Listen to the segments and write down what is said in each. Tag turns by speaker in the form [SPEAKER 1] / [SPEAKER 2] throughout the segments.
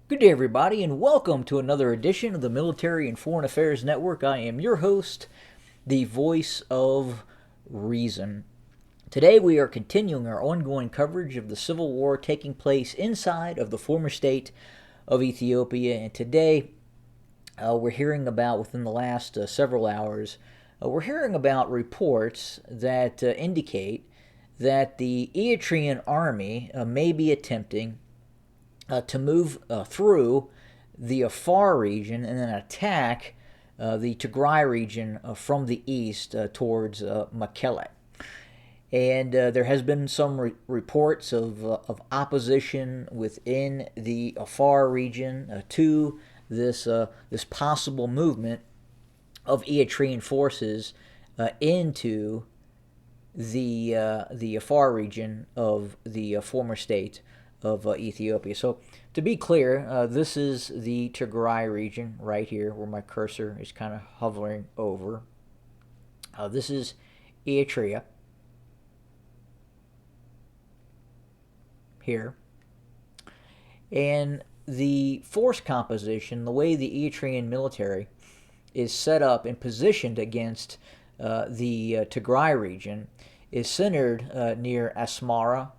[SPEAKER 1] Good day, everybody, and welcome to another edition of the Military and Foreign Affairs Network. I am your host, the voice of reason. Today, we are continuing our ongoing coverage of the civil war taking place inside of the former state of Ethiopia. And today, we're hearing about, within the last several hours, we're hearing about reports that indicate that the Eritrean army may be attempting to move through the Afar region and then attack the Tigray region from the east towards Mekelle. And there has been some reports of opposition within the Afar region to this possible movement of Eritrean forces into the Afar region of the former state of Ethiopia. So to be clear, this is the Tigray region right here where my cursor is kind of hovering over. This is Eritrea here. And the force composition, the way the Eritrean military is set up and positioned against the Tigray region, is centered near Asmara.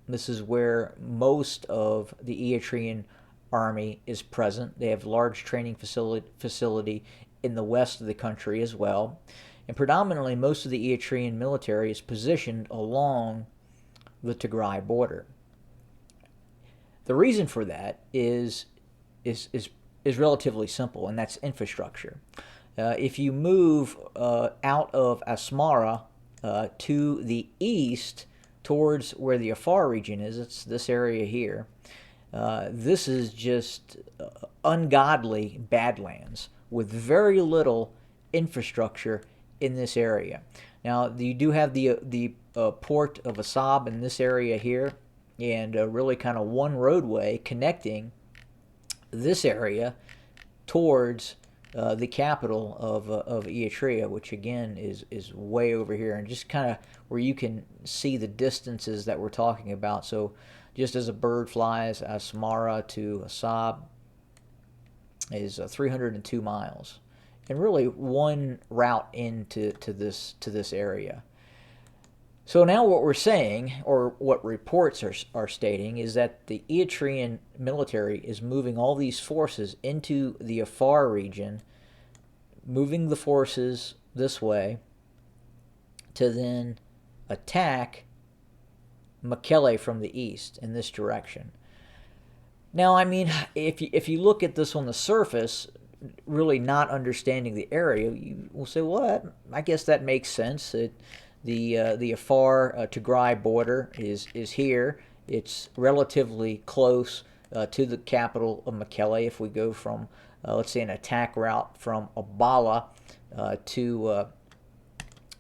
[SPEAKER 1] This is where most of the Eritrean army is present. They have a large training facility in the west of the country as well. And predominantly, most of the Eritrean military is positioned along the Tigray border. The reason for that is relatively simple, and that's infrastructure. If you move out of Asmara to the east towards where the Afar region is, it's this area here, this is just ungodly badlands with very little infrastructure in this area. Now, you do have the port of Assab in this area here, and really kind of one roadway connecting this area towards the capital of Eritrea, which again is way over here, and just kind of where you can see the distances that we're talking about. So just as a bird flies, Asmara to Assab is 302 miles, and really one route into this area. So now what we're saying, or what reports are stating, is that the Eritrean military is moving all these forces into the Afar region, moving the forces this way to then attack Mekelle from the east in this direction. Now, I mean, if you look at this on the surface, really not understanding the area, you will say, well, I guess that makes sense. The Afar Tigray border is here. It's relatively close to the capital of Mekelle. If we go from, let's say, an attack route from Abala to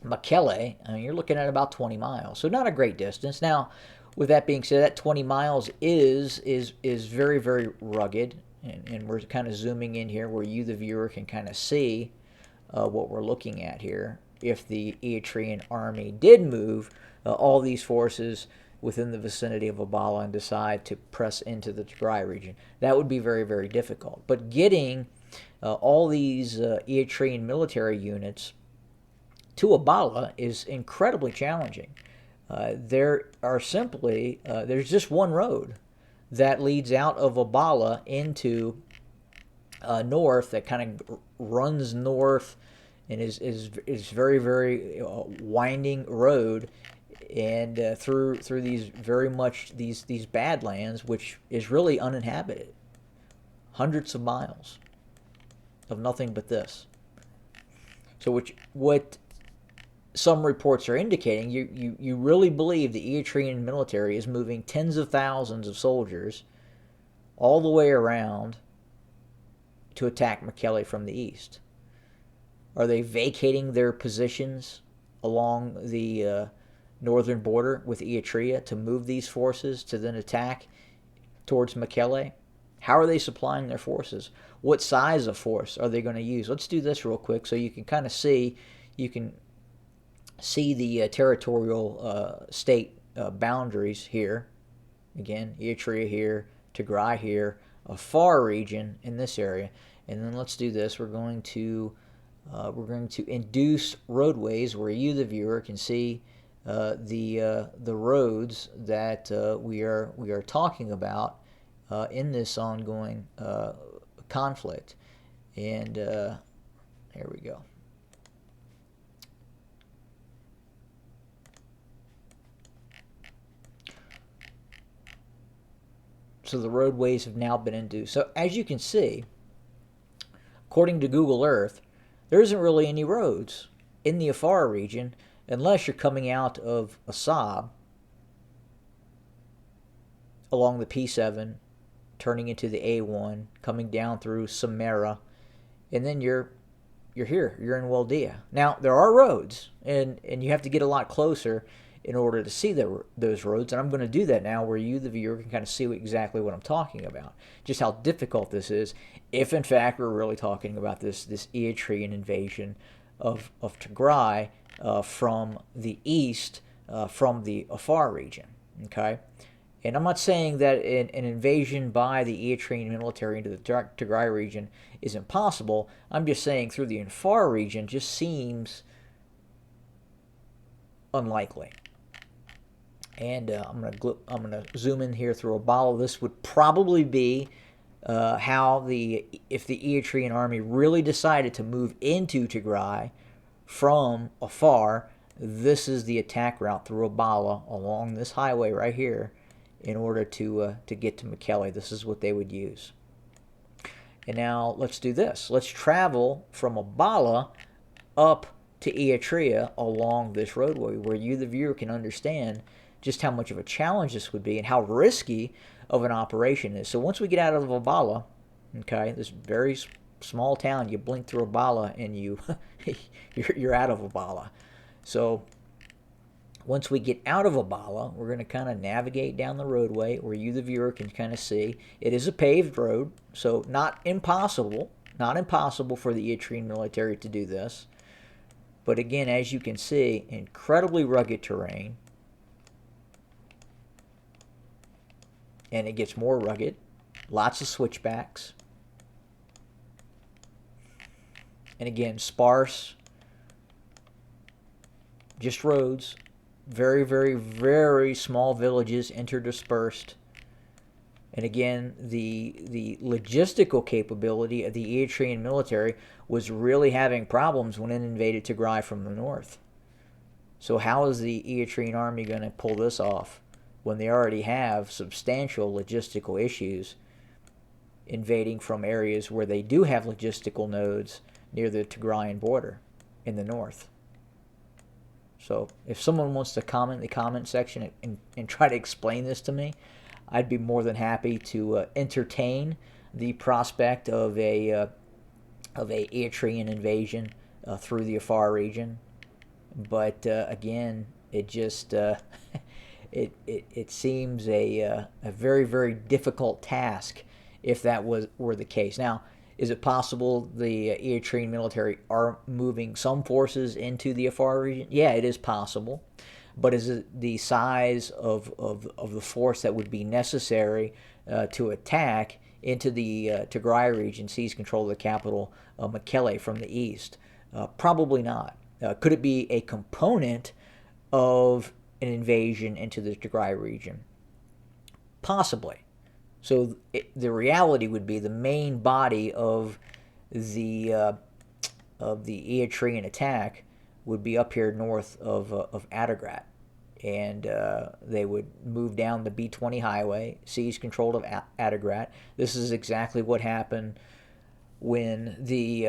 [SPEAKER 1] Mekelle, I mean, you're looking at about 20 miles. So not a great distance. Now, with that being said, that 20 miles is very, very rugged. And we're kind of zooming in here where you, the viewer, can kind of see what we're looking at here. If the Eritrean army did move all these forces within the vicinity of Abala and decide to press into the Tigray region, that would be very, very difficult. But getting all these Eritrean military units to Abala is incredibly challenging. There's just one road that leads out of Abala into north, that kind of runs north and is very, very winding road, and through these very much these badlands, which is really uninhabited, hundreds of miles of nothing but this. So what some reports are indicating, you really believe the Eritrean military is moving tens of thousands of soldiers all the way around to attack Mekelle from the east. Are they vacating their positions along the northern border with Eritrea to move these forces to then attack towards Mekelle? How are they supplying their forces? What size of force are they going to use? Let's do this real quick so you can kind of see, the territorial state boundaries here. Again, Eritrea here, Tigray here, Afar region in this area. And then let's do this. We're going to induce roadways where you, the viewer, can see the roads that we are talking about in this ongoing conflict. And here we go. So the roadways have now been induced. So as you can see, according to Google Earth, there isn't really any roads in the Afar region unless you're coming out of Assab along the P7, turning into the A1, coming down through Samara, and then you're here. You're in Waldea. Now, there are roads, and you have to get a lot closer in order to see those roads, and I'm going to do that now where you, the viewer, can kind of see exactly what I'm talking about, just how difficult this is, if in fact we're really talking about this Eritrean invasion of Tigray from the east, from the Afar region, okay? And I'm not saying that an invasion by the Eritrean military into the Tigray region is impossible. I'm just saying through the Afar region just seems unlikely. And I'm gonna zoom in here through Abala. This would probably be how if the Eritrean army really decided to move into Tigray from Afar. This is the attack route through Abala along this highway right here, in order to get to Mekelle. This is what they would use. And now let's do this. Let's travel from Abala up to Eritrea along this roadway, where you, the viewer, can understand just how much of a challenge this would be and how risky of an operation is. So once we get out of Abala, okay, this very small town, you blink through Abala and you're out of Abala. So once we get out of Abala, we're going to kind of navigate down the roadway where you, the viewer, can kind of see. It is a paved road, so not impossible for the Eritrean military to do this. But again, as you can see, incredibly rugged terrain. And it gets more rugged. Lots of switchbacks. And again, sparse. Just roads. Very, very, very small villages interdispersed. And again, the logistical capability of the Eritrean military was really having problems when it invaded Tigray from the north. So how is the Eritrean army going to pull this off when they already have substantial logistical issues invading from areas where they do have logistical nodes near the Tigrayan border in the north? So if someone wants to comment in the comment section and try to explain this to me, I'd be more than happy to entertain the prospect of a Eritrean invasion through the Afar region. But again, it just it seems a very, very difficult task if that were the case. Now, is it possible the Eritrean military are moving some forces into the Afar region? Yeah, it is possible. But is it the size of the force that would be necessary to attack into the Tigray region, seize control of the capital, Mekelle, from the east? Probably not. Could it be a component of an invasion into the Tigray region? Possibly. So the reality would be the main body of the Eritrean attack would be up here north of Adigrat, and they would move down the B-20 highway, seize control of Adigrat. This is exactly what happened when the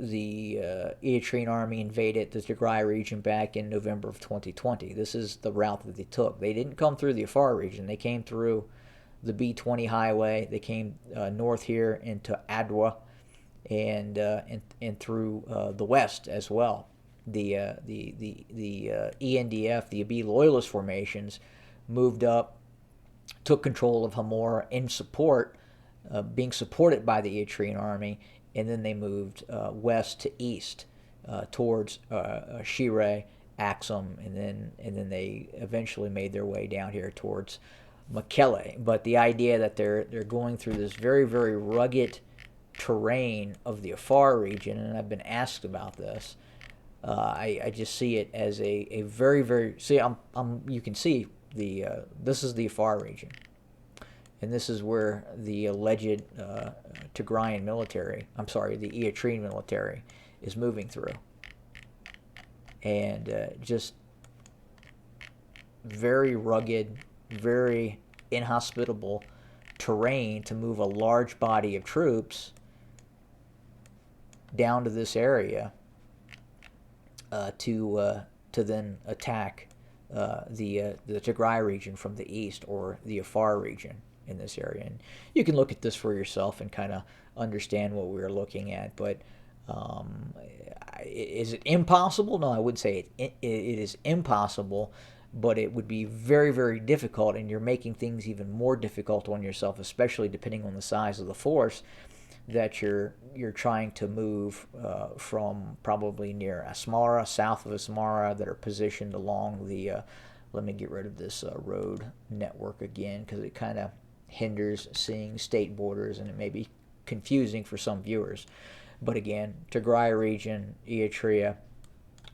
[SPEAKER 1] Eritrean army invaded the Tigray region back in November of 2020. This is the route that they took. They didn't come through the Afar region. They came through the B-20 highway. They came north here into Adwa and through the west as well. The ENDF, the Abiy loyalist formations, moved up, took control of Hamora in support, being supported by the Eritrean army, and then they moved west to east towards Shire, Axum, and then they eventually made their way down here towards Mekelle. But the idea that they're going through this very, very rugged terrain of the Afar region, and I've been asked about this. I just see it as a very, very, see, you can see this is the Afar region, and this is where the alleged Tigrayan military, I'm sorry, the Eritrean military is moving through. And just very rugged, very inhospitable terrain to move a large body of troops down to this area to then attack the Tigray region from the east, or the Afar region in this area. And you can look at this for yourself and kind of understand what we're looking at. But is it impossible? No, I wouldn't say it is impossible, but it would be very, very difficult, and you're making things even more difficult on yourself, especially depending on the size of the force that you're trying to move from probably near Asmara, south of Asmara, that are positioned along the, let me get rid of this road network again, because it kind of hinders seeing state borders, and it may be confusing for some viewers. But again, Tigray region, Eritrea,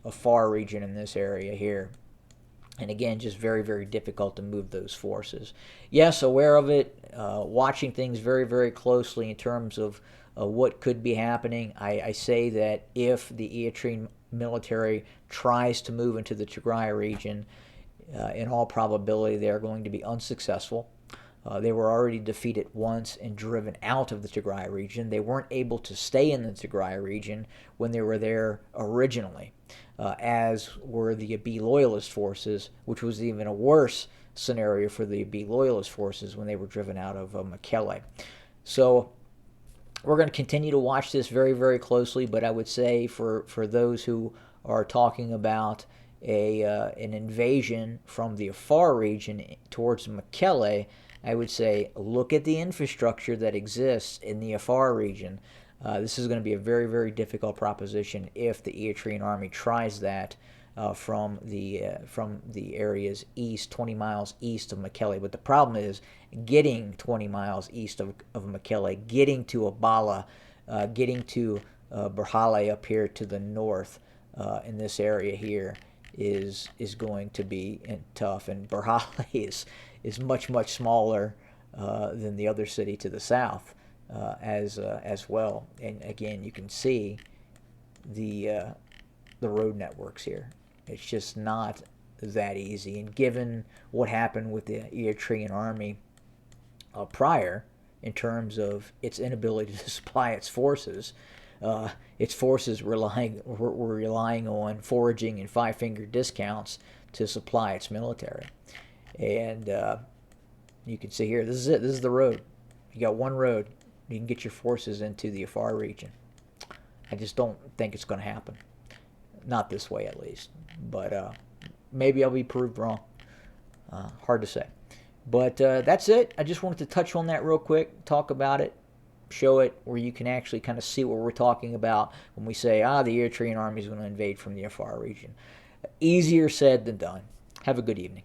[SPEAKER 1] Afar region in this area here. And again, just very, very difficult to move those forces. Yes, aware of it, watching things very, very closely in terms of what could be happening. I say that if the Eritrean military tries to move into the Tigray region, in all probability they are going to be unsuccessful. They were already defeated once and driven out of the Tigray region. They weren't able to stay in the Tigray region when they were there originally, as were the Abiy loyalist forces, which was even a worse scenario for the Abiy loyalist forces when they were driven out of Mekelle. So we're going to continue to watch this very, very closely, but I would say for those who are talking about an invasion from the Afar region towards Mekelle, I would say look at the infrastructure that exists in the Afar region. This is going to be a very, very difficult proposition if the Eritrean army tries that from the areas east, 20 miles east of Mekelle. But the problem is getting 20 miles east of Mekelle, getting to Abala, getting to Berhale up here to the north in this area here is going to be tough. And Berhale is much, much smaller than the other city to the south as well. And again, you can see the road networks here. It's just not that easy. And given what happened with the Eritrean army prior, in terms of its inability to supply its forces were relying on foraging and five-finger discounts to supply its military. And you can see here, this is it. This is the road. You got one road. You can get your forces into the Afar region. I just don't think it's going to happen. Not this way, at least. But maybe I'll be proved wrong. Hard to say. But that's it. I just wanted to touch on that real quick, talk about it, show it where you can actually kind of see what we're talking about when we say, the Eritrean army is going to invade from the Afar region. Easier said than done. Have a good evening.